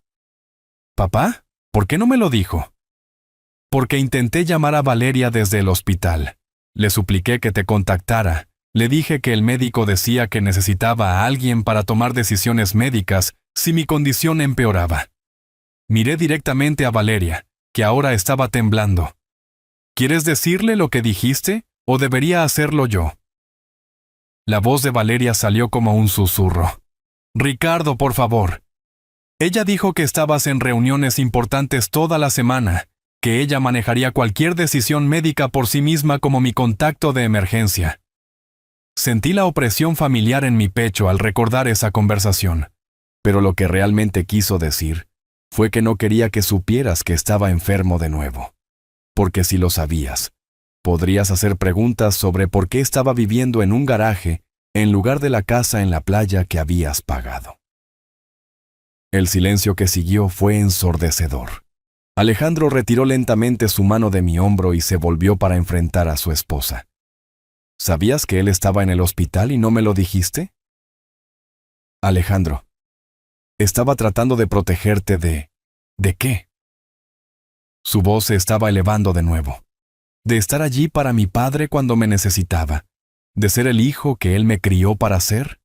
[SPEAKER 1] «¿Papá? ¿Por qué no me lo dijo?» «Porque intenté llamar a Valeria desde el hospital. Le supliqué que te contactara. Le dije que el médico decía que necesitaba a alguien para tomar decisiones médicas si mi condición empeoraba». Miré directamente a Valeria, que ahora estaba temblando. «¿Quieres decirle lo que dijiste o debería hacerlo yo?» La voz de Valeria salió como un susurro. «Ricardo, por favor». Ella dijo que estabas en reuniones importantes toda la semana, que ella manejaría cualquier decisión médica por sí misma como mi contacto de emergencia. Sentí la opresión familiar en mi pecho al recordar esa conversación. Pero lo que realmente quiso decir fue que no quería que supieras que estaba enfermo de nuevo. Porque si lo sabías, podrías hacer preguntas sobre por qué estaba viviendo en un garaje en lugar de la casa en la playa que habías pagado. El silencio que siguió fue ensordecedor. Alejandro retiró lentamente su mano de mi hombro y se volvió para enfrentar a su esposa. ¿Sabías que él estaba en el hospital y no me lo dijiste? Alejandro, estaba tratando de protegerte ¿de qué? Su voz se estaba elevando de nuevo. De estar allí para mi padre cuando me necesitaba. De ser el hijo que él me crió para ser.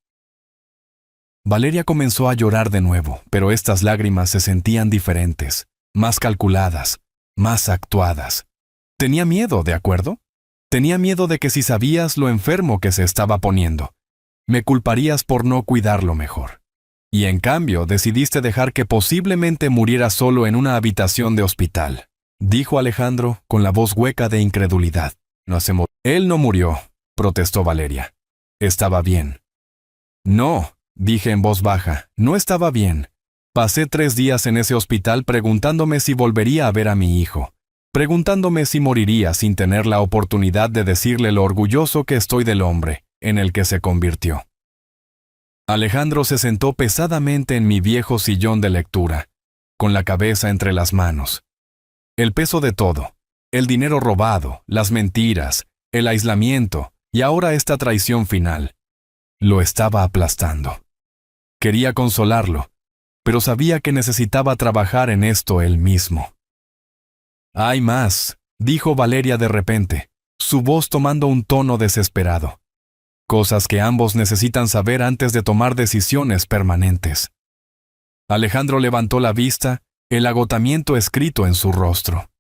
[SPEAKER 1] Valeria comenzó a llorar de nuevo, pero estas lágrimas se sentían diferentes, más calculadas, más actuadas. Tenía miedo, ¿de acuerdo? Tenía miedo de que si sabías lo enfermo que se estaba poniendo, me culparías por no cuidarlo mejor. Y en cambio decidiste dejar que posiblemente muriera solo en una habitación de hospital, dijo Alejandro con la voz hueca de incredulidad. Él no murió, protestó Valeria. Estaba bien. No, dije en voz baja, no estaba bien. Pasé 3 días en ese hospital preguntándome si volvería a ver a mi hijo, preguntándome si moriría sin tener la oportunidad de decirle lo orgulloso que estoy del hombre en el que se convirtió. Alejandro se sentó pesadamente en mi viejo sillón de lectura, con la cabeza entre las manos. El peso de todo, el dinero robado, las mentiras, el aislamiento y ahora esta traición final, lo estaba aplastando. Quería consolarlo, pero sabía que necesitaba trabajar en esto él mismo. «Hay más», dijo Valeria de repente, su voz tomando un tono desesperado. Cosas que ambos necesitan saber antes de tomar decisiones permanentes. Alejandro levantó la vista, el agotamiento escrito en su rostro.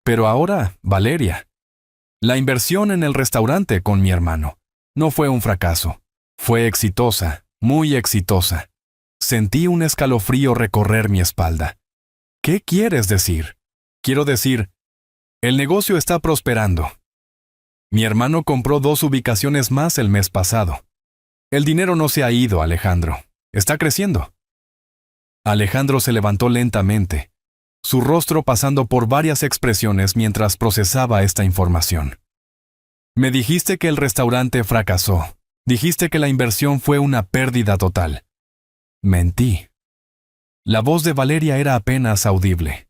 [SPEAKER 1] Pero ahora, Valeria, la inversión en el restaurante con mi hermano no fue un fracaso. Fue exitosa, muy exitosa. Sentí un escalofrío recorrer mi espalda. ¿Qué quieres decir? Quiero decir, el negocio está prosperando. Mi hermano compró 2 ubicaciones más el mes pasado. El dinero no se ha ido, Alejandro. Está creciendo. Alejandro se levantó lentamente, su rostro pasando por varias expresiones mientras procesaba esta información. Me dijiste que el restaurante fracasó. Dijiste que la inversión fue una pérdida total. Mentí. La voz de Valeria era apenas audible.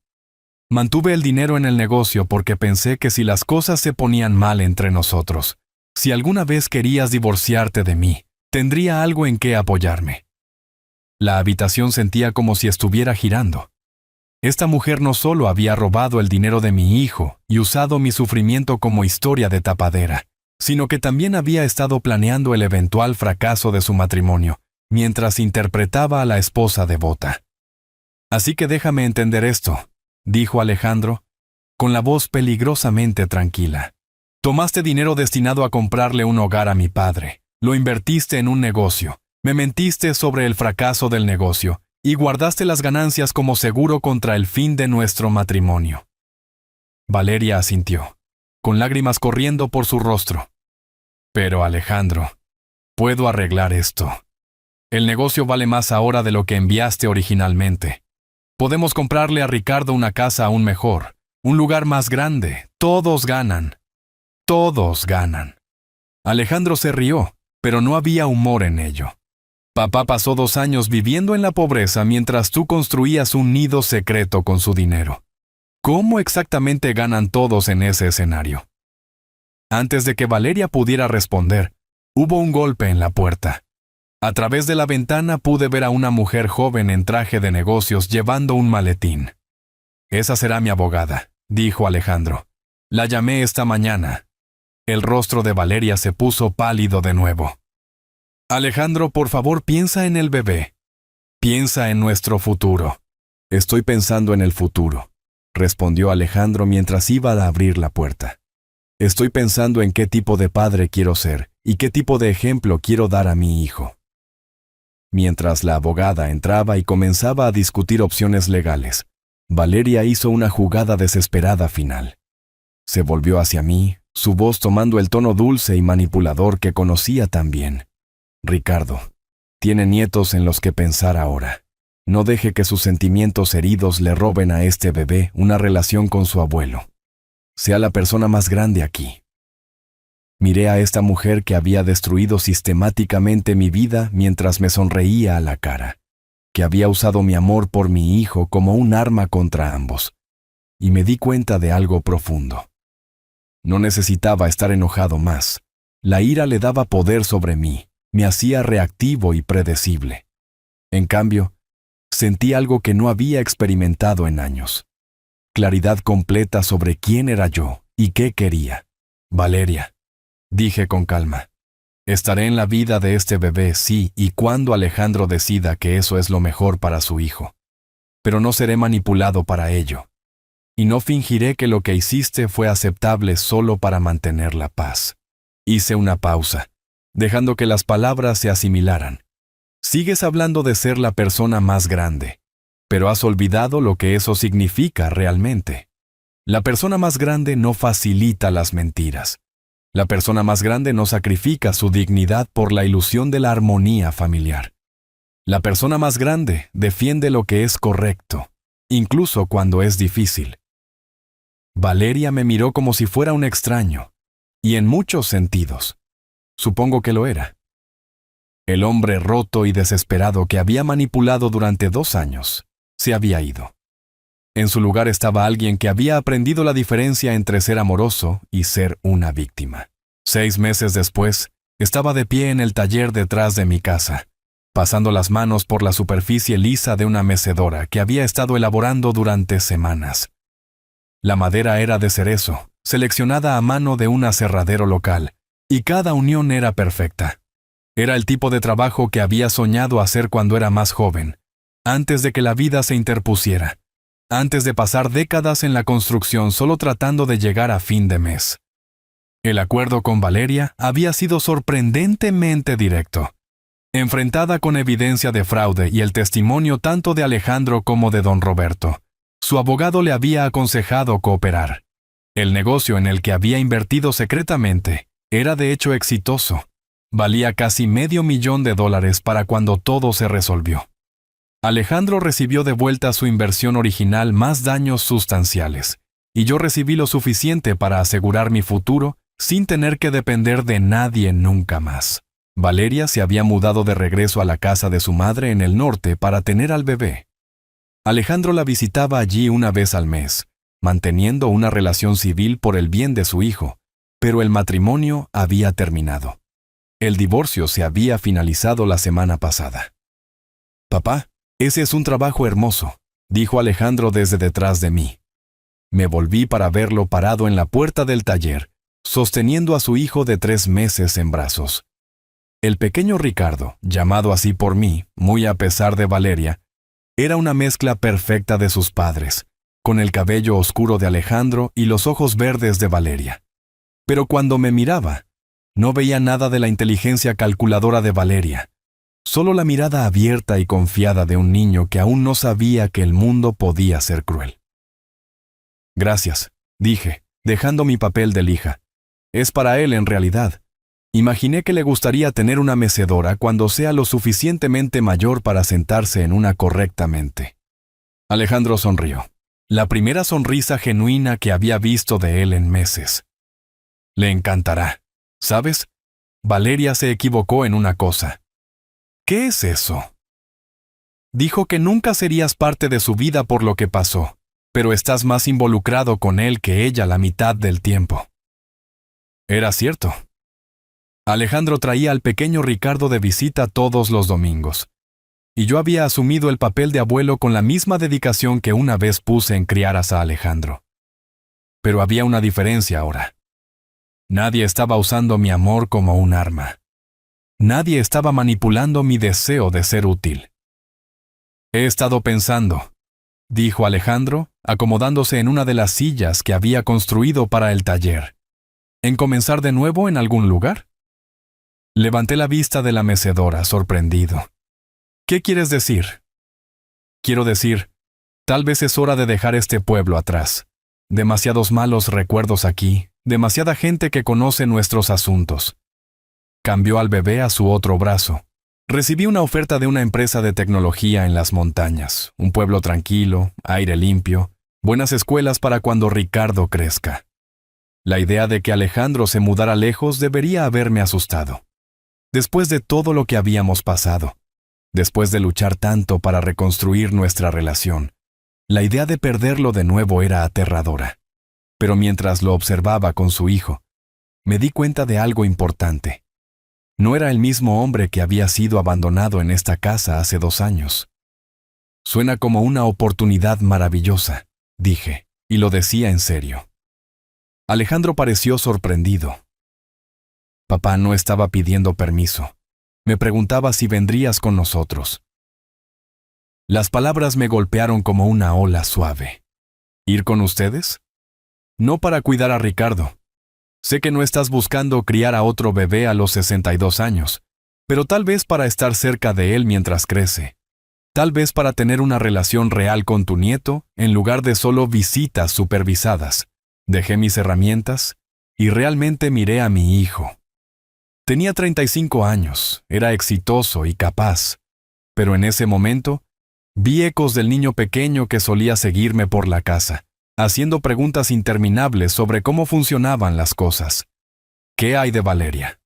[SPEAKER 1] Mantuve el dinero en el negocio porque pensé que si las cosas se ponían mal entre nosotros, si alguna vez querías divorciarte de mí, tendría algo en qué apoyarme. La habitación sentía como si estuviera girando. Esta mujer no solo había robado el dinero de mi hijo y usado mi sufrimiento como historia de tapadera, sino que también había estado planeando el eventual fracaso de su matrimonio, mientras interpretaba a la esposa devota. Así que déjame entender esto, dijo Alejandro, con la voz peligrosamente tranquila. Tomaste dinero destinado a comprarle un hogar a mi padre, lo invertiste en un negocio, me mentiste sobre el fracaso del negocio y guardaste las ganancias como seguro contra el fin de nuestro matrimonio. Valeria asintió, con lágrimas corriendo por su rostro. Pero Alejandro, puedo arreglar esto. El negocio vale más ahora de lo que enviaste originalmente. Podemos comprarle a Ricardo una casa aún mejor, un lugar más grande. Todos ganan. Todos ganan. Alejandro se rió, pero no había humor en ello. Papá pasó 2 años viviendo en la pobreza mientras tú construías un nido secreto con su dinero. ¿Cómo exactamente ganan todos en ese escenario? Antes de que Valeria pudiera responder, hubo un golpe en la puerta. A través de la ventana pude ver a una mujer joven en traje de negocios llevando un maletín. Esa será mi abogada, dijo Alejandro. La llamé esta mañana. El rostro de Valeria se puso pálido de nuevo. Alejandro, por favor, piensa en el bebé. Piensa en nuestro futuro. Estoy pensando en el futuro, respondió Alejandro mientras iba a abrir la puerta. Estoy pensando en qué tipo de padre quiero ser y qué tipo de ejemplo quiero dar a mi hijo. Mientras la abogada entraba y comenzaba a discutir opciones legales, Valeria hizo una jugada desesperada final. Se volvió hacia mí, su voz tomando el tono dulce y manipulador que conocía tan bien. Ricardo, tiene nietos en los que pensar ahora. No deje que sus sentimientos heridos le roben a este bebé una relación con su abuelo. Sea la persona más grande aquí. Miré a esta mujer que había destruido sistemáticamente mi vida mientras me sonreía a la cara, que había usado mi amor por mi hijo como un arma contra ambos, y me di cuenta de algo profundo. No necesitaba estar enojado más. La ira le daba poder sobre mí, me hacía reactivo y predecible. En cambio, sentí algo que no había experimentado en años. Claridad completa sobre quién era yo y qué quería. Valeria, dije con calma, estaré en la vida de este bebé sí y cuando Alejandro decida que eso es lo mejor para su hijo. Pero no seré manipulado para ello. Y no fingiré que lo que hiciste fue aceptable solo para mantener la paz. Hice una pausa, dejando que las palabras se asimilaran. Sigues hablando de ser la persona más grande, pero has olvidado lo que eso significa realmente. La persona más grande no facilita las mentiras. La persona más grande no sacrifica su dignidad por la ilusión de la armonía familiar. La persona más grande defiende lo que es correcto, incluso cuando es difícil. Valeria me miró como si fuera un extraño, y en muchos sentidos. Supongo que lo era. El hombre roto y desesperado que había manipulado durante 2 años se había ido. En su lugar estaba alguien que había aprendido la diferencia entre ser amoroso y ser una víctima. 6 meses después, estaba de pie en el taller detrás de mi casa, pasando las manos por la superficie lisa de una mecedora que había estado elaborando durante semanas. La madera era de cerezo, seleccionada a mano de un aserradero local, y cada unión era perfecta. Era el tipo de trabajo que había soñado hacer cuando era más joven, antes de que la vida se interpusiera, antes de pasar décadas en la construcción solo tratando de llegar a fin de mes. El acuerdo con Valeria había sido sorprendentemente directo. Enfrentada con evidencia de fraude y el testimonio tanto de Alejandro como de don Roberto, su abogado le había aconsejado cooperar. El negocio en el que había invertido secretamente era de hecho exitoso. Valía casi $500,000 para cuando todo se resolvió. Alejandro recibió de vuelta su inversión original más daños sustanciales, y yo recibí lo suficiente para asegurar mi futuro sin tener que depender de nadie nunca más. Valeria se había mudado de regreso a la casa de su madre en el norte para tener al bebé. Alejandro la visitaba allí una vez al mes, manteniendo una relación civil por el bien de su hijo, pero el matrimonio había terminado. El divorcio se había finalizado la semana pasada. «Papá, ese es un trabajo hermoso», dijo Alejandro desde detrás de mí. Me volví para verlo parado en la puerta del taller, sosteniendo a su hijo de 3 meses en brazos. El pequeño Ricardo, llamado así por mí, muy a pesar de Valeria, era una mezcla perfecta de sus padres, con el cabello oscuro de Alejandro y los ojos verdes de Valeria. Pero cuando me miraba, no veía nada de la inteligencia calculadora de Valeria, solo la mirada abierta y confiada de un niño que aún no sabía que el mundo podía ser cruel. «Gracias», dije, dejando mi papel de lija. «Es para él en realidad. Imaginé que le gustaría tener una mecedora cuando sea lo suficientemente mayor para sentarse en una correctamente». Alejandro sonrió, la primera sonrisa genuina que había visto de él en meses. «Le encantará. ¿Sabes? Valeria se equivocó en una cosa». «¿Qué es eso?» «Dijo que nunca serías parte de su vida por lo que pasó, pero estás más involucrado con él que ella la mitad del tiempo». Era cierto. Alejandro traía al pequeño Ricardo de visita todos los domingos, y yo había asumido el papel de abuelo con la misma dedicación que una vez puse en criar a Alejandro. Pero había una diferencia ahora. Nadie estaba usando mi amor como un arma. Nadie estaba manipulando mi deseo de ser útil. «He estado pensando», dijo Alejandro, acomodándose en una de las sillas que había construido para el taller, «¿en comenzar de nuevo en algún lugar?» Levanté la vista de la mecedora, sorprendido. «¿Qué quieres decir?» «Quiero decir, tal vez es hora de dejar este pueblo atrás. Demasiados malos recuerdos aquí, demasiada gente que conoce nuestros asuntos. Cambió al bebé a su otro brazo. Recibí una oferta de una empresa de tecnología en las montañas, un pueblo tranquilo, aire limpio, buenas escuelas para cuando Ricardo crezca. La idea de que Alejandro se mudara lejos debería haberme asustado. Después de todo lo que habíamos pasado, después de luchar tanto para reconstruir nuestra relación, la idea de perderlo de nuevo era aterradora. Pero mientras lo observaba con su hijo, me di cuenta de algo importante. No era el mismo hombre que había sido abandonado en esta casa hace 2 años. Suena como una oportunidad maravillosa, dije, y lo decía en serio. Alejandro pareció sorprendido. Papá no estaba pidiendo permiso. Me preguntaba si vendrías con nosotros. Las palabras me golpearon como una ola suave. ¿Ir con ustedes? No para cuidar a Ricardo. Sé que no estás buscando criar a otro bebé a los 62 años, pero tal vez para estar cerca de él mientras crece. Tal vez para tener una relación real con tu nieto en lugar de solo visitas supervisadas. Dejé mis herramientas y realmente miré a mi hijo. Tenía 35 años, era exitoso y capaz, pero en ese momento vi ecos del niño pequeño que solía seguirme por la casa, haciendo preguntas interminables sobre cómo funcionaban las cosas. ¿Qué hay de Valeria?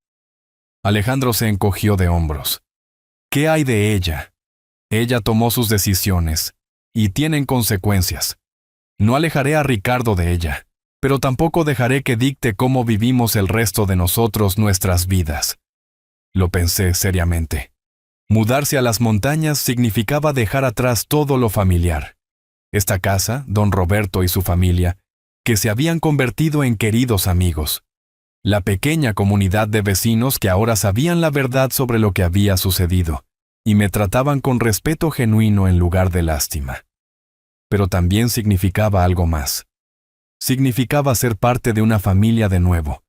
[SPEAKER 1] Alejandro se encogió de hombros. ¿Qué hay de ella? Ella tomó sus decisiones, y tienen consecuencias. No alejaré a Ricardo de ella, pero tampoco dejaré que dicte cómo vivimos el resto de nosotros nuestras vidas. Lo pensé seriamente. Mudarse a las montañas significaba dejar atrás todo lo familiar. Esta casa, don Roberto y su familia, que se habían convertido en queridos amigos. La pequeña comunidad de vecinos que ahora sabían la verdad sobre lo que había sucedido, y me trataban con respeto genuino en lugar de lástima. Pero también significaba algo más. Significaba ser parte de una familia de nuevo,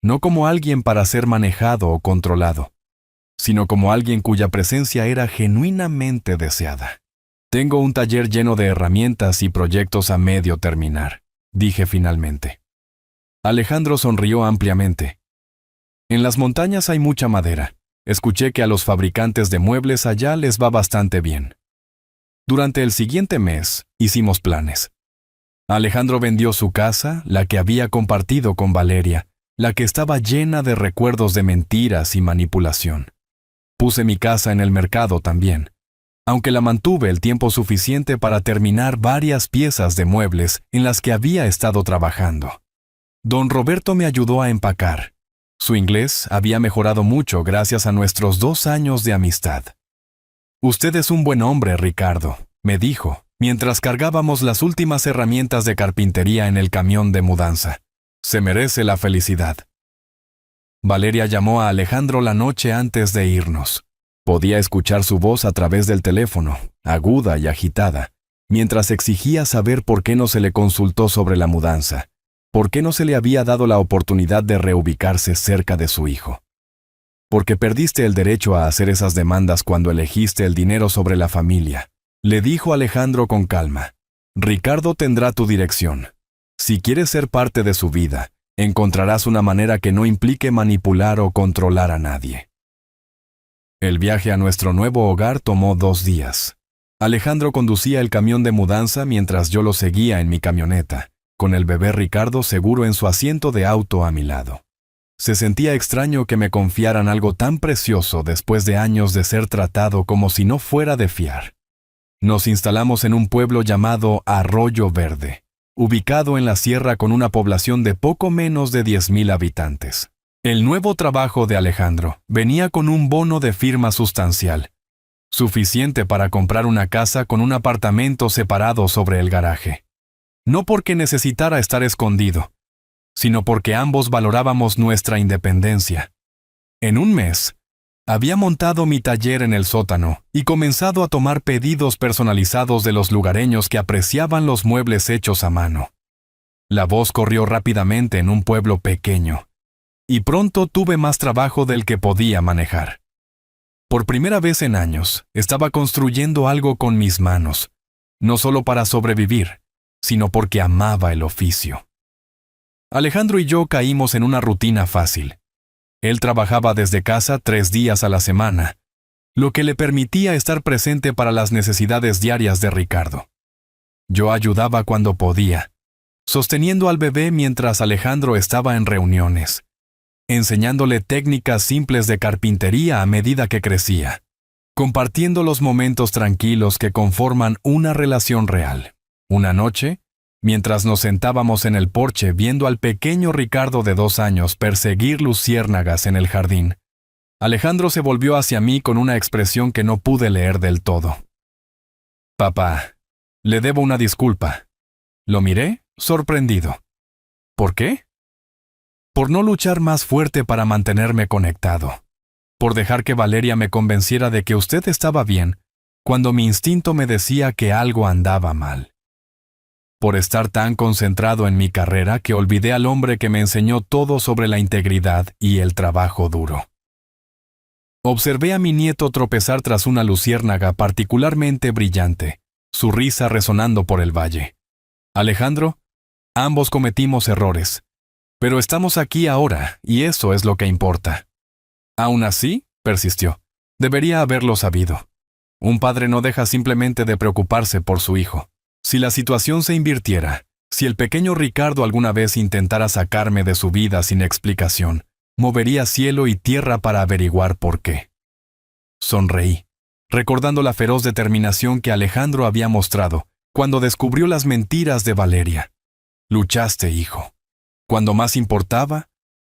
[SPEAKER 1] no como alguien para ser manejado o controlado, sino como alguien cuya presencia era genuinamente deseada. Tengo un taller lleno de herramientas y proyectos a medio terminar, dije finalmente. Alejandro sonrió ampliamente. En las montañas hay mucha madera. Escuché que a los fabricantes de muebles allá les va bastante bien. Durante el siguiente mes, hicimos planes. Alejandro vendió su casa, la que había compartido con Valeria, la que estaba llena de recuerdos de mentiras y manipulación. Puse mi casa en el mercado también, aunque la mantuve el tiempo suficiente para terminar varias piezas de muebles en las que había estado trabajando. Don Roberto me ayudó a empacar. Su inglés había mejorado mucho gracias a nuestros 2 años de amistad. «Usted es un buen hombre, Ricardo», me dijo, mientras cargábamos las últimas herramientas de carpintería en el camión de mudanza. «Se merece la felicidad». Valeria llamó a Alejandro la noche antes de irnos. Podía escuchar su voz a través del teléfono, aguda y agitada, mientras exigía saber por qué no se le consultó sobre la mudanza, por qué no se le había dado la oportunidad de reubicarse cerca de su hijo. Porque perdiste el derecho a hacer esas demandas cuando elegiste el dinero sobre la familia, le dijo Alejandro con calma. Ricardo tendrá tu dirección. Si quieres ser parte de su vida, encontrarás una manera que no implique manipular o controlar a nadie. El viaje a nuestro nuevo hogar tomó 2 días. Alejandro conducía el camión de mudanza mientras yo lo seguía en mi camioneta, con el bebé Ricardo seguro en su asiento de auto a mi lado. Se sentía extraño que me confiaran algo tan precioso después de años de ser tratado como si no fuera de fiar. Nos instalamos en un pueblo llamado Arroyo Verde, ubicado en la sierra con una población de poco menos de 10,000 habitantes. El nuevo trabajo de Alejandro venía con un bono de firma sustancial, suficiente para comprar una casa con un apartamento separado sobre el garaje. No porque necesitara estar escondido, sino porque ambos valorábamos nuestra independencia. En un mes, había montado mi taller en el sótano y comenzado a tomar pedidos personalizados de los lugareños que apreciaban los muebles hechos a mano. La voz corrió rápidamente en un pueblo pequeño, y pronto tuve más trabajo del que podía manejar. Por primera vez en años, estaba construyendo algo con mis manos, no solo para sobrevivir, sino porque amaba el oficio. Alejandro y yo caímos en una rutina fácil. Él trabajaba desde casa 3 días a la semana, lo que le permitía estar presente para las necesidades diarias de Ricardo. Yo ayudaba cuando podía, sosteniendo al bebé mientras Alejandro estaba en reuniones, enseñándole técnicas simples de carpintería a medida que crecía, compartiendo los momentos tranquilos que conforman una relación real. Una noche, mientras nos sentábamos en el porche viendo al pequeño Ricardo de 2 años perseguir luciérnagas en el jardín, Alejandro se volvió hacia mí con una expresión que no pude leer del todo. «Papá, le debo una disculpa». Lo miré, sorprendido. ¿Por qué? Por no luchar más fuerte para mantenerme conectado. Por dejar que Valeria me convenciera de que usted estaba bien, cuando mi instinto me decía que algo andaba mal. Por estar tan concentrado en mi carrera que olvidé al hombre que me enseñó todo sobre la integridad y el trabajo duro. Observé a mi nieto tropezar tras una luciérnaga particularmente brillante, su risa resonando por el valle. Alejandro, ambos cometimos errores, pero estamos aquí ahora y eso es lo que importa. Aún así, persistió, debería haberlo sabido. Un padre no deja simplemente de preocuparse por su hijo. Si la situación se invirtiera, si el pequeño Ricardo alguna vez intentara sacarme de su vida sin explicación, movería cielo y tierra para averiguar por qué. Sonreí, recordando la feroz determinación que Alejandro había mostrado cuando descubrió las mentiras de Valeria. Luchaste, hijo. Cuando más importaba,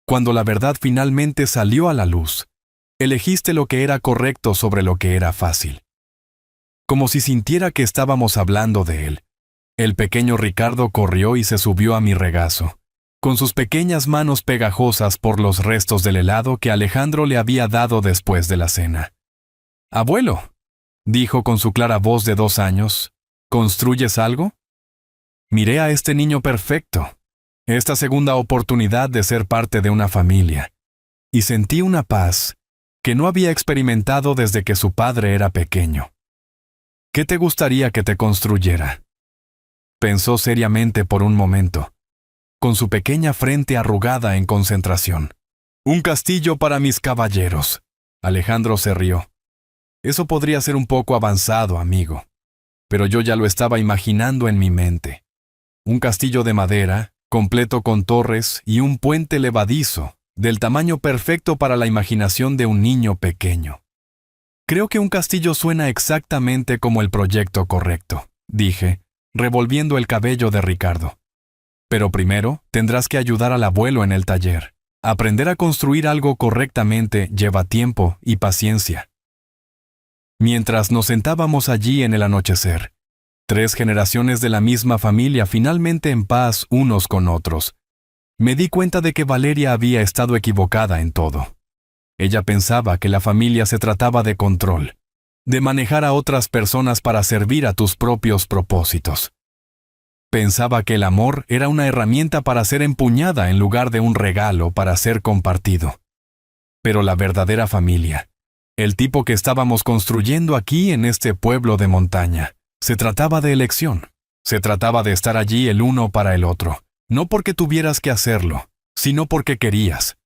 [SPEAKER 1] cuando la verdad finalmente salió a la luz, elegiste lo que era correcto sobre lo que era fácil. Como si sintiera que estábamos hablando de él, el pequeño Ricardo corrió y se subió a mi regazo, con sus pequeñas manos pegajosas por los restos del helado que Alejandro le había dado después de la cena. «Abuelo», dijo con su clara voz de 2 años, «¿construyes algo?» Miré a este niño perfecto, esta segunda oportunidad de ser parte de una familia, y sentí una paz que no había experimentado desde que su padre era pequeño. «¿Qué te gustaría que te construyera?». Pensó seriamente por un momento, con su pequeña frente arrugada en concentración. «Un castillo para mis caballeros». Alejandro se rió. «Eso podría ser un poco avanzado, amigo. Pero yo ya lo estaba imaginando en mi mente. Un castillo de madera, completo con torres y un puente levadizo, del tamaño perfecto para la imaginación de un niño pequeño». «Creo que un castillo suena exactamente como el proyecto correcto», dije, revolviendo el cabello de Ricardo. «Pero primero tendrás que ayudar al abuelo en el taller. Aprender a construir algo correctamente lleva tiempo y paciencia». Mientras nos sentábamos allí en el anochecer, 3 generaciones de la misma familia finalmente en paz unos con otros, me di cuenta de que Valeria había estado equivocada en todo. Ella pensaba que la familia se trataba de control, de manejar a otras personas para servir a tus propios propósitos. Pensaba que el amor era una herramienta para ser empuñada en lugar de un regalo para ser compartido. Pero la verdadera familia, el tipo que estábamos construyendo aquí en este pueblo de montaña, se trataba de elección. Se trataba de estar allí el uno para el otro, no porque tuvieras que hacerlo, sino porque querías.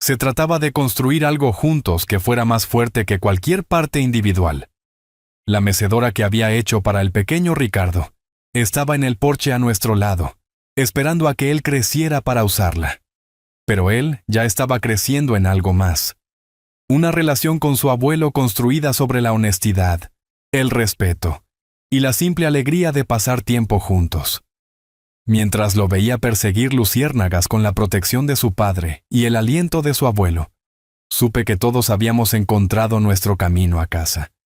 [SPEAKER 1] Se trataba de construir algo juntos que fuera más fuerte que cualquier parte individual. La mecedora que había hecho para el pequeño Ricardo estaba en el porche a nuestro lado, esperando a que él creciera para usarla. Pero él ya estaba creciendo en algo más. Una relación con su abuelo construida sobre la honestidad, el respeto y la simple alegría de pasar tiempo juntos. Mientras lo veía perseguir luciérnagas con la protección de su padre y el aliento de su abuelo, supe que todos habíamos encontrado nuestro camino a casa.